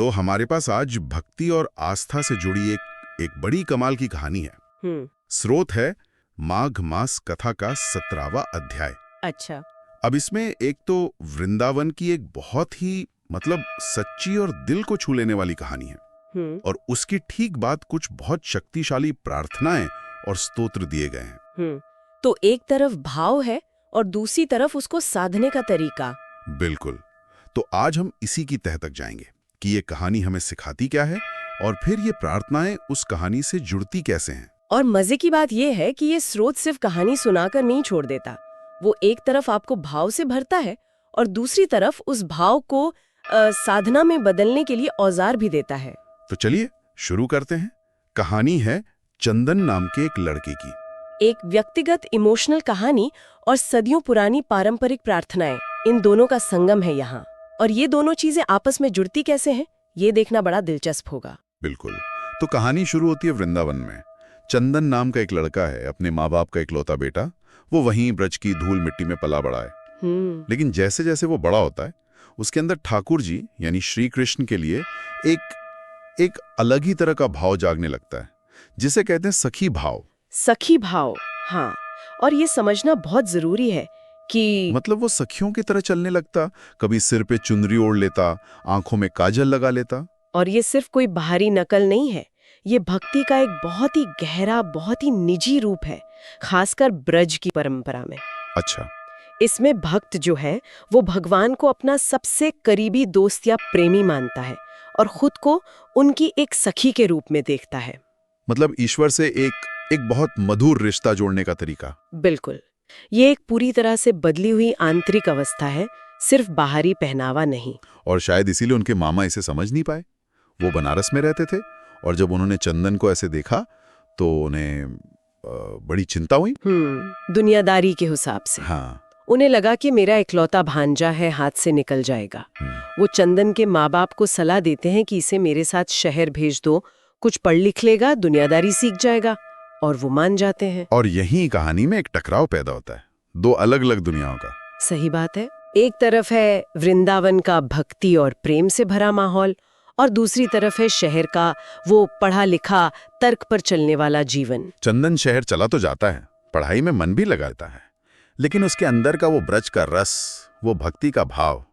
तो हमारे पास आज भक्ति और आस्था से जुड़ी एक बड़ी कमाल की कहानी है। स्रोत है माघ मास कथा का 17वां अध्याय। अच्छा। अब इसमें एक तो वृंदावन की एक बहुत ही सच्ची और दिल को छू लेने वाली कहानी है, और उसकी ठीक बाद कुछ बहुत शक्तिशाली प्रार्थनाएं और स्तोत्र दिए गए हैं। तो एक तरफ भाव है और दूसरी तरफ उसको साधने का तरीका। बिल्कुल। तो आज हम इसी की तह तक जाएंगे कि ये कहानी हमें सिखाती क्या है और फिर ये प्रार्थनाएं उस कहानी से जुड़ती कैसे हैं। और मजे की बात यह है कि ये स्रोत सिर्फ कहानी सुनाकर नहीं छोड़ देता। वो एक तरफ आपको भाव से भरता है और दूसरी तरफ उस भाव को साधना में बदलने के लिए औजार भी देता है। तो चलिए शुरू करते हैं। कहानी है चंदन नाम के एक लड़के की। एक व्यक्तिगत इमोशनल कहानी और सदियों पुरानी पारंपरिक प्रार्थनाएं, इन दोनों का संगम है यहाँ। और ये दोनों चीजें आपस में जुड़ती कैसे हैं, ये देखना बड़ा दिलचस्प होगा। बिल्कुल। तो कहानी शुरू होती है वृंदावन में। चंदन नाम का एक लड़का है, अपने माँ बाप का इकलौता बेटा। वो वहीं ब्रज की धूल मिट्टी में पला बड़ा है। लेकिन जैसे जैसे वो बड़ा होता है, उसके अंदर ठाकुर जी यानी श्री कृष्ण के लिए एक अलग ही तरह का भाव जागने लगता है, जिसे कहते हैं सखी भाव। सखी भाव, हाँ। और ये समझना बहुत जरूरी है कि वो सखियों की तरह चलने लगता, कभी सिर पे चुनरी ओढ़ लेता, आंखों में काजल लगा लेता। और ये सिर्फ कोई बाहरी नकल नहीं है, ये भक्ति का एक बहुत ही गहरा, बहुत ही निजी रूप है, खासकर ब्रज की परंपरा में। अच्छा। इसमें भक्त जो है वो भगवान को अपना सबसे करीबी दोस्त या प्रेमी मानता है और खुद को उनकी एक सखी के रूप में देखता है। ईश्वर से एक बहुत मधुर रिश्ता जोड़ने का तरीका। बिल्कुल। ये एक पूरी तरह से बदली हुई आंतरिक अवस्था है, सिर्फ बाहरी पहनावा नहीं। और शायद इसीलिए उनके मामा इसे समझ नहीं पाए। वो बनारस में रहते थे और जब उन्होंने चंदन को ऐसे देखा तो उन्हें बड़ी चिंता हुई। दुनियादारी के हिसाब से। हाँ। उन्हें लगा कि मेरा इकलौता भांजा है, हाथ से निकल जाएगा। वो चंदन के माँ बाप को सलाह देते हैं कि इसे मेरे साथ शहर भेज दो, कुछ पढ़ लिख लेगा, दुनियादारी सीख जाएगा। और वो मान जाते हैं। और यही कहानी में एक टकराव पैदा होता है, दो अलग अलग दुनियाओं का। सही बात है। एक तरफ है वृंदावन का भक्ति और प्रेम से भरा माहौल, और दूसरी तरफ है शहर का वो पढ़ा लिखा, तर्क पर चलने वाला जीवन। चंदन शहर चला तो जाता है, पढ़ाई में मन भी लगाता है, लेकिन उसके अंदर का वो ब्रज का रस, वो भक्ति का भाव,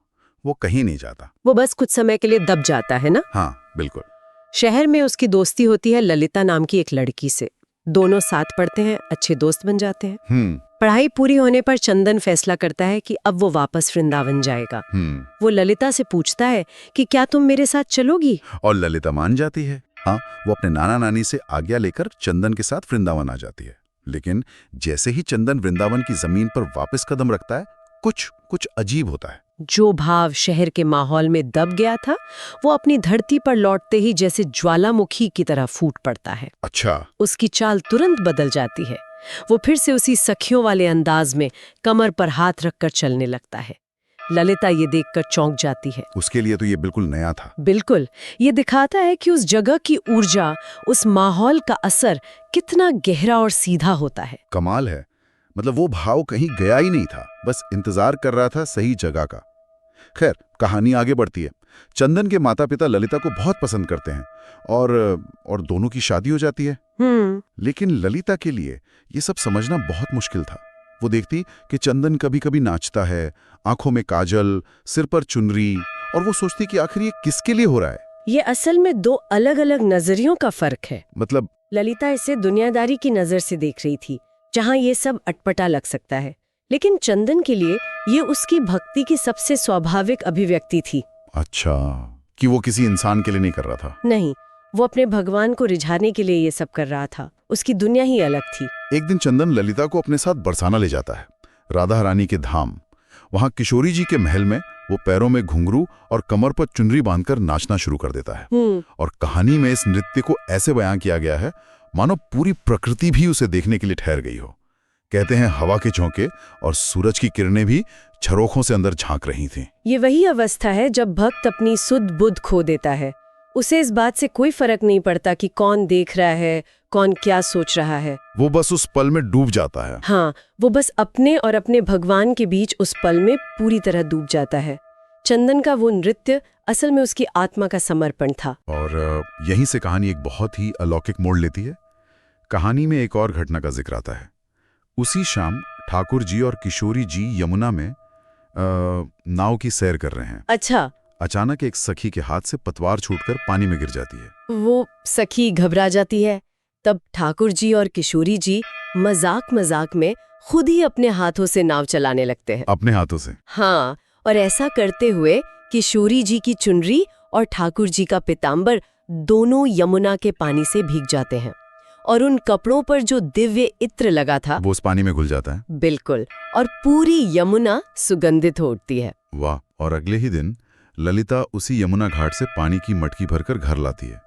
वो कहीं नहीं जाता। वो बस कुछ समय के लिए दब जाता है ना। हाँ बिल्कुल। शहर में उसकी दोस्ती होती है ललिता नाम की एक लड़की से। दोनों साथ पढ़ते हैं, अच्छे दोस्त बन जाते हैं। पढ़ाई पूरी होने पर चंदन फैसला करता है कि अब वो वापस वृंदावन जाएगा। वो ललिता से पूछता है कि क्या तुम मेरे साथ चलोगी? और ललिता मान जाती है। हाँ, वो अपने नाना नानी से आज्ञा लेकर चंदन के साथ वृंदावन आ जाती है। लेकिन जैसे ही चंदन वृंदावन की जमीन पर वापस कदम रखता है, कुछ अजीब होता है। जो भाव शहर के माहौल में दब गया था, वो अपनी धरती पर लौटते ही जैसे ज्वालामुखी की तरह फूट पड़ता है। अच्छा। उसकी चाल तुरंत बदल जाती है। वो फिर से उसी सखियों वाले अंदाज में कमर पर हाथ रखकर चलने लगता है। ललिता ये देखकर चौंक जाती है। उसके लिए तो ये बिल्कुल नया था। बिल्कुल। ये दिखाता है कि उस जगह की ऊर्जा, उस माहौल का असर कितना गहरा और सीधा होता है। कमाल है। वो भाव कहीं गया ही नहीं था, बस इंतजार कर रहा था सही जगह का। खैर, कहानी आगे बढ़ती है। चंदन के माता पिता ललिता को बहुत पसंद करते हैं और दोनों की शादी हो जाती है। लेकिन ललिता के लिए ये सब समझना बहुत मुश्किल था। वो देखती कि चंदन कभी कभी नाचता है, आंखों में काजल, सिर पर चुनरी, और वो सोचती कि आखिर ये किसके लिए हो रहा है। ये असल में दो अलग अलग नजरियों का फर्क है। ललिता इसे दुनियादारी की नजर से देख रही थी, जहाँ ये सब अटपटा लग सकता है, लेकिन चंदन के लिए ये उसकी भक्ति की सबसे स्वाभाविक अभिव्यक्ति थी। अच्छा, कि वो किसी इंसान के लिए नहीं कर रहा था। नहीं, वो अपने भगवान को रिझाने के लिए ये सब कर रहा था। उसकी दुनिया ही अलग थी। एक दिन चंदन ललिता को अपने साथ बरसाना ले जाता है, राधा रानी के धाम। वहाँ किशोरी जी के महल में वो पैरों में घुंघरू और कमर पर चुनरी बांधकर नाचना शुरू कर देता है। और कहानी में इस नृत्य को ऐसे बयां किया गया है मानो पूरी प्रकृति भी उसे देखने के लिए ठहर गई हो। कहते हैं हवा के झोंके और सूरज की किरणें भी झरोखों से अंदर झांक रही थीं। ये वही अवस्था है जब भक्त अपनी सुध बुध खो देता है। उसे इस बात से कोई फर्क नहीं पड़ता कि कौन देख रहा है, कौन क्या सोच रहा है। वो बस उस पल में डूब जाता है। हाँ, वो बस अपने और अपने भगवान के बीच उस पल में पूरी तरह डूब जाता है। चंदन का वो नृत्य असल में उसकी आत्मा का समर्पण था। और यहीं से कहानी एक बहुत ही अलौकिक मोड़ लेती है। कहानी में एक और घटना का जिक्र आता है। उसी शाम ठाकुर जी और किशोरी जी यमुना में नाव की सैर कर रहे हैं। अच्छा। अचानक एक सखी के हाथ से पतवार छूटकर पानी में गिर जाती है। वो सखी घबरा जाती है। तब ठाकुर जी और किशोरी जी मजाक मजाक में खुद ही अपने हाथों से नाव चलाने लगते हैं। अपने हाथों से? हाँ, और ऐसा करते हुए किशोरी जी की चुनरी और ठाकुर जी का पीताम्बर दोनों यमुना के पानी से भीग जाते हैं और उन कपड़ों पर जो दिव्य इत्र लगा था वो उस पानी में घुल जाता है। बिल्कुल, और पूरी यमुना सुगंधित हो उठती है। वाह। और अगले ही दिन ललिता उसी यमुना घाट से पानी की मटकी भरकर घर लाती है।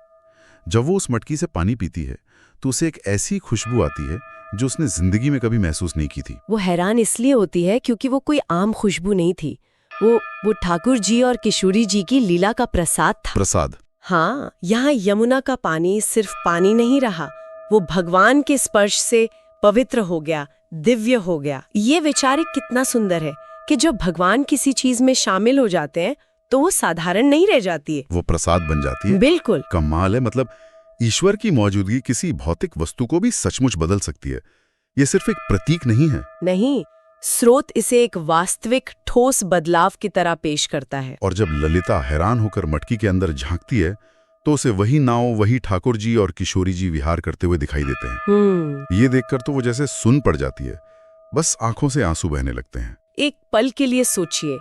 जब वो उस मटकी से पानी पीती है तो उसे एक ऐसी खुशबू आती है जो उसने जिंदगी में कभी महसूस नहीं की थी। वो हैरान इसलिए होती है क्योंकि वो कोई आम खुशबू नहीं थी। वो ठाकुर जी और किशोरी जी की लीला का प्रसाद था। प्रसाद? हाँ, यहाँ यमुना का पानी सिर्फ पानी नहीं रहा, वो भगवान के स्पर्श से पवित्र हो गया, दिव्य हो गया। ये विचार कितना सुंदर है कि जब भगवान किसी चीज में शामिल हो जाते हैं तो वो साधारण नहीं रह जाती है, वो प्रसाद बन जाती है। बिल्कुल। कमाल है। मतलब ईश्वर की मौजूदगी किसी भौतिक वस्तु को भी सचमुच बदल सकती है। ये सिर्फ एक प्रतीक नहीं है। नहीं, स्रोत इसे एक वास्तविक ठोस बदलाव की तरह पेश करता है। और जब ललिता हैरान होकर मटकी के अंदर झांकती है तो उसे वही नाव, वही ठाकुर जी और किशोरी जी विहार करते हुए दिखाई देते हैं। ये देखकर तो वो जैसे सुन पड़ जाती है, बस आंखों से आंसू बहने लगते हैं। एक पल के लिए सोचिए,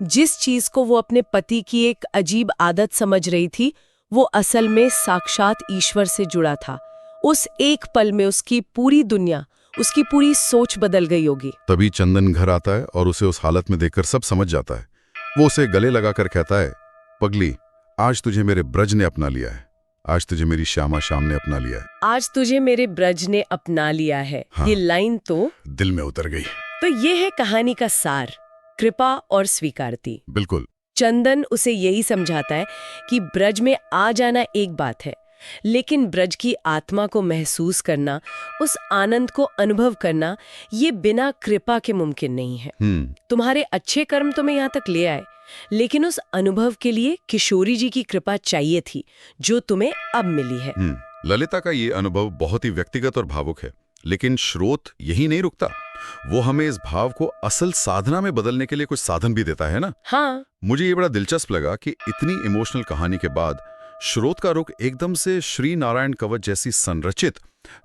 जिस चीज को वो अपने पति की एक अजीब आदत समझ रही थी, वो असल में साक्षात ईश्वर से जुड़ा था। उस एक पल में उसकी पूरी दुनिया, उसकी पूरी सोच बदल गई होगी। तभी चंदन घर आता है और उसे उस हालत में देखकर सब समझ जाता है। वो उसे गले लगाकर कहता है, पगली, आज तुझे मेरे ब्रज ने अपना लिया है, आज तुझे मेरी श्यामा शाम ने अपना लिया है। आज तुझे मेरे ब्रज ने अपना लिया है। हाँ, ये लाइन तो दिल में उतर गई। तो ये है कहानी का सार, कृपा और स्वीकारती। बिल्कुल। चंदन उसे यही समझाता है कि ब्रज में आ जाना एक बात है, लेकिन ब्रज की आत्मा को महसूस करना, उस आनंद को अनुभव करना, ये बिना कृपा के मुमकिन नहीं है। तुम्हारे अच्छे कर्म तुम्हें यहाँ तक ले आए, लेकिन उस अनुभव के लिए किशोरी जी की कृपा चाहिए थी, जो तुम्हें अब मिली है। ललिता का ये अनुभव बहुत ही व्यक्तिगत और भावुक है, लेकिन स्रोत यही नहीं रुकता। वो हमें इस भाव को असल साधना में बदलने के लिए कुछ साधन भी देता है ना। हाँ। मुझे ये बड़ा दिलचस्प लगा कि इतनी इमोशनल कहानी के बाद स्रोत का रुख एकदम से श्री नारायण कवच जैसी संरचित,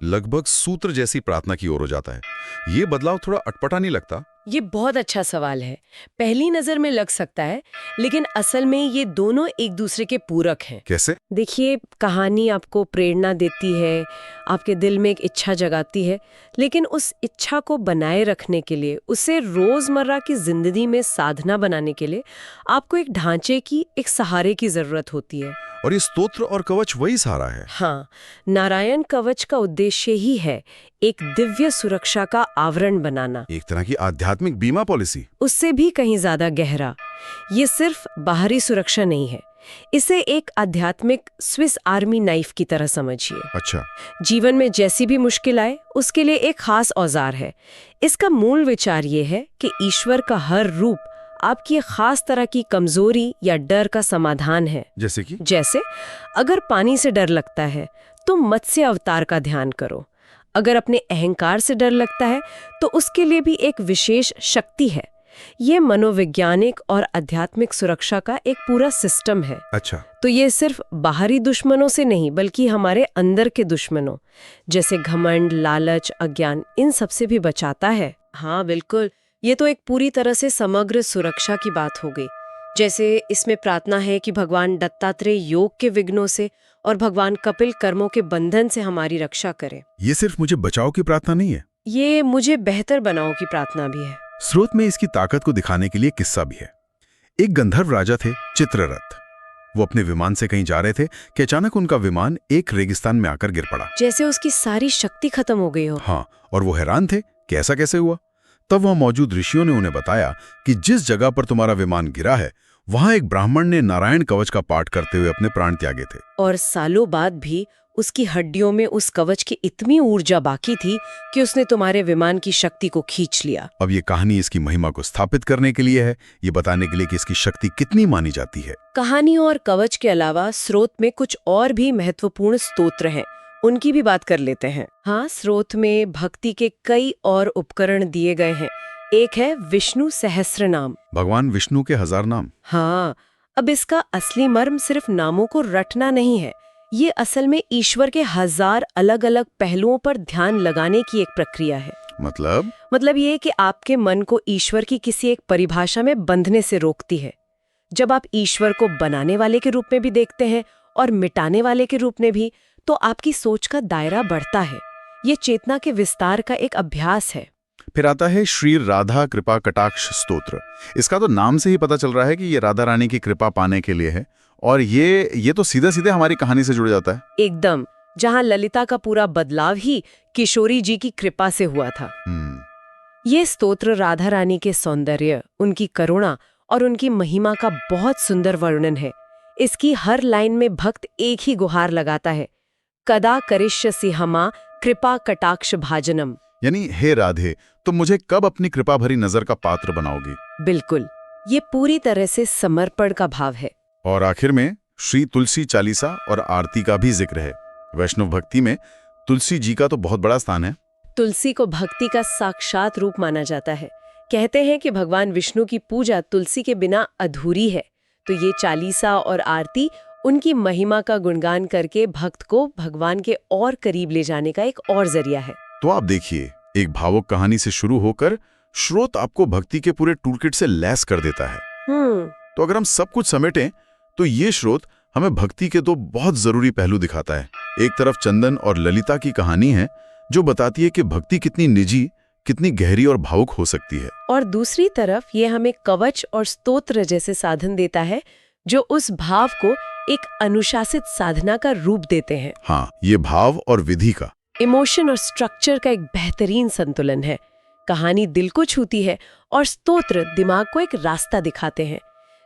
लगभग सूत्र जैसी प्रार्थना की ओर हो जाता है। ये बदलाव थोड़ा अटपटा नहीं लगता? ये बहुत अच्छा सवाल है। पहली नजर में लग सकता है, लेकिन असल में ये दोनों एक दूसरे के पूरक हैं। कैसे? देखिए, कहानी आपको प्रेरणा देती है, आपके दिल में एक इच्छा जगाती है, लेकिन उस इच्छा को बनाए रखने के लिए, उसे रोजमर्रा की जिंदगी में साधना बनाने के लिए आपको एक ढांचे की, एक सहारे की जरूरत होती है। और ये स्तोत्र और कवच वही सहारा है। हाँ, नारायण कवच का उद्देश्य ही है एक दिव्य सुरक्षा का आवरण बनाना, एक तरह की आध्यात्मिक बीमा पॉलिसी। उससे भी कहीं ज्यादा गहरा। ये सिर्फ बाहरी सुरक्षा नहीं है, इसे एक आध्यात्मिक स्विस आर्मी नाइफ की तरह समझिए। अच्छा। जीवन में जैसी भी मुश्किल आए, उसके लिए एक खास औजार है। इसका मूल विचार ये है कि ईश्वर का हर रूप आपकी खास तरह की कमजोरी या डर का समाधान है। जैसे अगर पानी से डर लगता है तो मत्स्य अवतार का ध्यान करो। अगर अपने अहंकार से डर लगता है तो उसके लिए भी एक विशेष शक्ति है। ये मनोवैज्ञानिक और आध्यात्मिक सुरक्षा का एक पूरा सिस्टम है। अच्छा। तो ये सिर्फ बाहरी दुश्मनों से नहीं, बल्कि हमारे अंदर के दुश्मनों जैसे घमंड, लालच, अज्ञान, इन सब से भी बचाता है। हाँ बिल्कुल, ये तो एक पूरी तरह से समग्र सुरक्षा की बात हो गई। जैसे इसमें प्रार्थना है कि भगवान दत्तात्रेय योग के विघ्नों से और भगवान कपिल कर्मों के बंधन से हमारी रक्षा करे। ये सिर्फ मुझे बचाओ की प्रार्थना नहीं है, ये मुझे बेहतर बनाओ की प्रार्थना भी है। स्रोत में इसकी ताकत को दिखाने के लिए किस्सा भी है। एक गंधर्व राजा थे चित्ररथ। वो अपने विमान से कहीं जा रहे थे कि अचानक उनका विमान एक रेगिस्तान में आकर गिर पड़ा, जैसे उसकी सारी शक्ति खत्म हो गई हो। हाँ, और वो हैरान थे कि ऐसा कैसे हुआ। तब वहां मौजूद ऋषियों ने उन्हें बताया कि जिस जगह पर तुम्हारा विमान गिरा है, वहां एक ब्राह्मण ने नारायण कवच का पाठ करते हुए अपने प्राण त्यागे थे। और सालों बाद भी उसकी हड्डियों में उस कवच की इतनी ऊर्जा बाकी थी कि उसने तुम्हारे विमान की शक्ति को खींच लिया। अब ये कहानी इसकी महिमा को स्थापित करने के लिए है, ये बताने के लिए कि इसकी शक्ति कितनी मानी जाती है। कहानी और कवच के अलावा स्रोत में कुछ और भी महत्वपूर्ण स्तोत्र हैं, उनकी भी बात कर लेते हैं। हाँ, स्रोत में भक्ति के कई और उपकरण दिए गए हैं। एक है विष्णु सहस्त्रनाम, भगवान विष्णु के 1000 नाम। हाँ, अब इसका असली मर्म सिर्फ नामों को रटना नहीं है, ये असल में ईश्वर के 1000 अलग अलग पहलुओं पर ध्यान लगाने की एक प्रक्रिया है। मतलब ये कि आपके मन को ईश्वर की किसी एक परिभाषा में बंधने से रोकती है। जब आप ईश्वर को बनाने वाले के रूप में भी देखते हैं और मिटाने वाले के रूप में भी, तो आपकी सोच का दायरा बढ़ता है। ये चेतना के विस्तार का एक अभ्यास है। फिर आता है श्री राधा कृपा कटाक्ष स्तोत्र। इसका तो नाम से ही पता चल रहा है कि ये राधा रानी की कृपा पाने के लिए है, और ये तो सीधे सीधे हमारी कहानी से जुड़ जाता है। एकदम, जहां ललिता का पूरा बदलाव ही किशोरी जी की कृपा से हुआ था। ये स्तोत्र राधा रानी के सौंदर्य, उनकी करुणा और उनकी महिमा का बहुत सुंदर वर्णन है। इसकी हर लाइन में भक्त एक ही गुहार लगाता है, कदा करिष्यसि हमा कृपा कटाक्ष भाजनम, यानी हे राधे, तुम मुझे कब अपनी कृपा भरी नजर का पात्र बनाओगी। बिल्कुल, ये पूरी तरह से समर्पण का भाव है। और आखिर में श्री तुलसी चालीसा और आरती का भी जिक्र है। वैष्णव भक्ति में तुलसी जी का तो बहुत बड़ा स्थान है। तुलसी को भक्ति का साक्षात रूप माना जाता है। कहते हैं कि भगवान विष्णु की पूजा तुलसी के बिना अधूरी है, तो ये चालीसा और आरती उनकी महिमा का गुणगान करके भक्त को भगवान के और करीब ले जाने का एक और जरिया है। तो आप देखिए, एक भावुक कहानी से शुरू होकर स्रोत आपको भक्ति के पूरे टूलकिट से लैस कर देता है। तो अगर हम सब कुछ समेटें तो ये स्रोत हमें भक्ति के 2 बहुत जरूरी पहलू दिखाता है। एक तरफ चंदन और ललिता की कहानी है जो बताती है कि भक्ति कितनी निजी, कितनी गहरी और भावुक हो सकती है, और दूसरी तरफ ये हमें कवच और स्तोत्र जैसे साधन देता है जो उस भाव को एक अनुशासित साधना का रूप देते हैं। हाँ, ये भाव और विधि का, इमोशन और स्ट्रक्चर का एक बेहतरीन संतुलन है। कहानी दिल को छूती है और स्तोत्र दिमाग को एक रास्ता दिखाते हैं।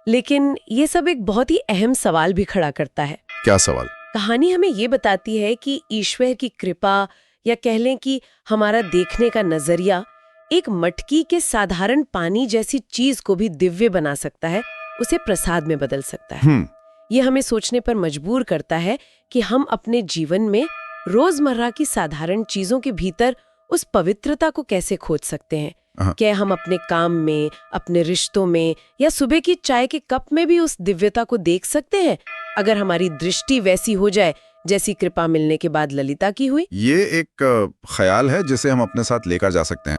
लेकिन ये सब एक बहुत ही अहम सवाल भी खड़ा करता है। क्या सवाल? कहानी हमें ये बताती है कि ईश्वर की कृपा, या कह लें कि हमारा देखने का नजरिया, एक मटकी के साधारण पानी जैसी चीज को भी दिव्य बना सकता है, उसे प्रसाद में बदल सकता है। ये हमें सोचने पर मजबूर करता है कि हम अपने जीवन में रोजमर्रा की साधारण चीजों के भीतर उस पवित्रता को कैसे खोज सकते हैं। क्या हम अपने काम में, अपने रिश्तों में, या सुबह की चाय के कप में भी उस दिव्यता को देख सकते हैं, अगर हमारी दृष्टि वैसी हो जाए जैसी कृपा मिलने के बाद ललिता की हुई। ये एक ख्याल है जिसे हम अपने साथ लेकर जा सकते हैं।